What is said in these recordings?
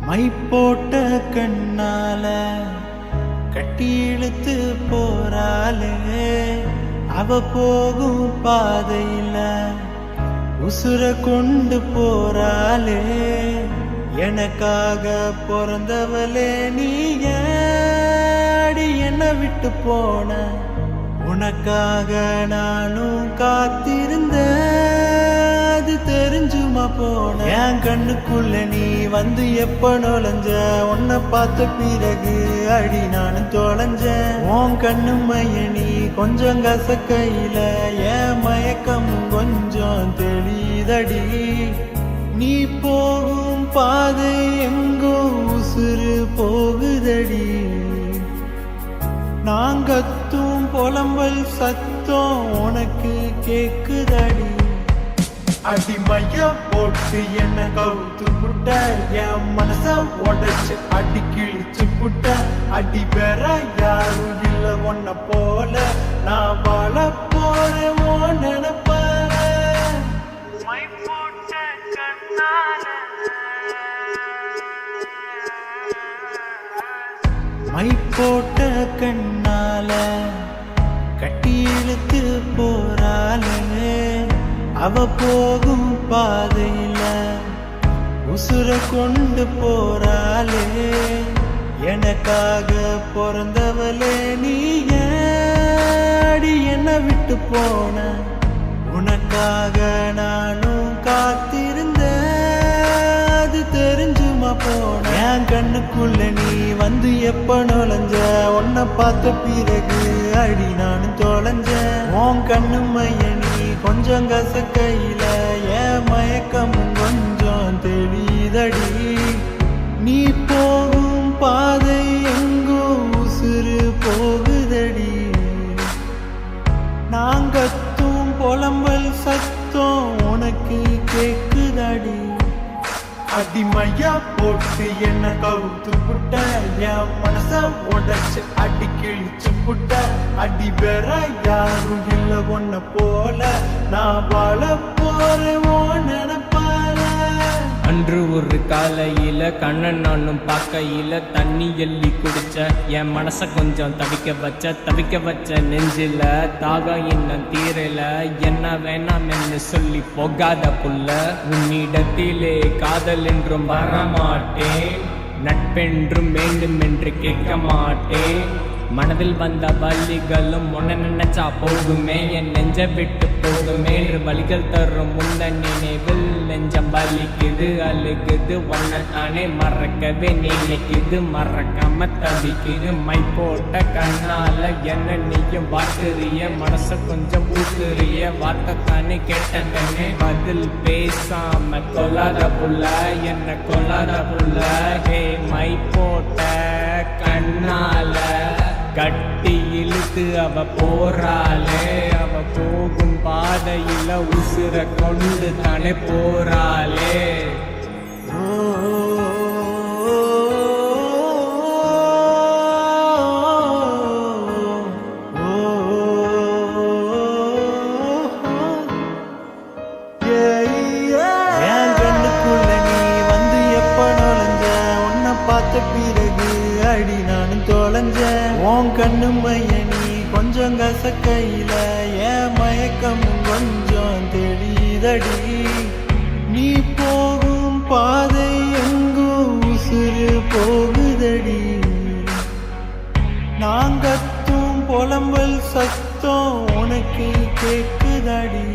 My போட்ட கண்ணால கட்டி இழுத்து போறாளே, அவ போகும் பாதையில உசுர கொண்டு போறாளே. எனக்காக பிறந்தவளே நீ ஏடி என்ன விட்டு போன, உனக்காக நானும் காத்திருந்த, அது தெரிஞ்சுமா போன. என் கண்ணுக்குள்ள நீ வந்து எப்ப நுழைஞ்ச, உன்னை பார்த்த பிறகு அடி நானும் தொலைஞ்ச. உன் கண்ணு மைய நீ கொஞ்சம் கசக்கையில என் மயக்கம் கொஞ்சம் தெளிதடி. நீ போகும் பாதை எங்கோ உசுறு போகுதடி. நாங்கத்தும் புலம்பல் சத்தம் உனக்கு கேக்குதடி. அடிமைய போட்டு என்ன கவுத்து புட்ட, என் மனச உடைச்சு அடி கிழிச்சு புட்ட. அடி வேற யாரும் இல்ல உன்ன போல, நான் வாழ போறேன் ஓ நினைப்பார. மை போட்ட கண்ணால கட்டி இழுத்து போறாளே, அவ போகும் பாதையில உசுர கொண்டு போறாளே. எனக்காக பிறந்தவளே நீ ஏடி என்ன விட்டு போன, உனக்காக நானும் காத்திருந்த, அது தெரிஞ்சுமா போன. என் கண்ணுக்குள்ள நீ வந்து எப்ப நுழைஞ்ச, உன்னை பார்த்த பிறகு அடி நானும் தொலைஞ்ச. உன் கண்ணு மைய நீ கொஞ்சம் கசக்கையில என் மயக்கம் கொஞ்சம் தெளிதடி. நீ போகும் பாதை எங்கோ உசுறு போகுதடி. நாங்கத்தும் புலம்பல் சத்தம் உனக்கு கேக்குதடி. அடிமையா போட்டு என்ன கவுத்து புட்ட, என் மனச உடைச்சு அடி கிழிச்சு புட்ட. அடி வேற யாரும் இல்ல உன்ன போல, நான் வாழ போறேன் ஓ நினைப்பார. அன்று ஒரு காலையில கண்ணன் நானும் பார்க்கையில தண்ணி எள்ளி குடிச்ச, என் மனச கொஞ்சம் தவிக்க வச்ச நெஞ்சில தாகம் இன்னும் தீரல. என்ன வேணாம் என்று சொல்லி போகாத புள்ள, உன்னிடத்திலே காதல் என்றும் வரமாட்டேன், நட்பென்றும் வேண்டும் என்று கேட்க மாட்டேன். மனதில் வந்த வலிகளும் உன்னை நினைச்சா போகுமே, என் நெஞ்ச விட்டு போகுமே. வலிகள் தரும் முன்ன நினைவில் நெஞ்சம் வலிக்குது அழுகுது, உன்னை தானே மறக்கவே நினைக்குது, மறக்காம தவிக்குது. மை போட்ட கண்ணால என்ன நீயும் வாக்குறிய, மனச கொஞ்சம் ஊத்துறிய, வார்த்தை தானே கேட்டே பதில் பேசாம கொல்லாத புள்ள, என்ன கொல்லாத புள்ள. ஹே மை போட்ட கண்ணால கட்டி இழுத்து அவ போறாளே, அவ போகும் பாதையில உசுர கொண்டு தானே போறாளே. என் கண்ணுக்குள்ள நீ வந்து எப்ப நுழைஞ்ச, உன்னை பார்த்த பிறகு அடி நானும் தொலைஞ்ச. உன் கண்ணு மைய நீ கொஞ்சம் கசக்கையில என் மயக்கம் கொஞ்சம் தெளிதடி. நீ போகும் பாதை எங்கோ உசுறு போகுதடி. நாங்கத்தும் புலம்பல் சத்தம் உனக்கு கேக்குதடி.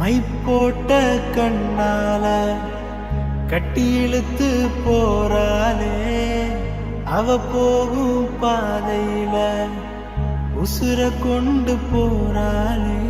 மை போட்ட கண்ணால கட்டி இழுத்து போறாளே, அவ போகும் பாதையில உசுர கொண்டு போறாளே.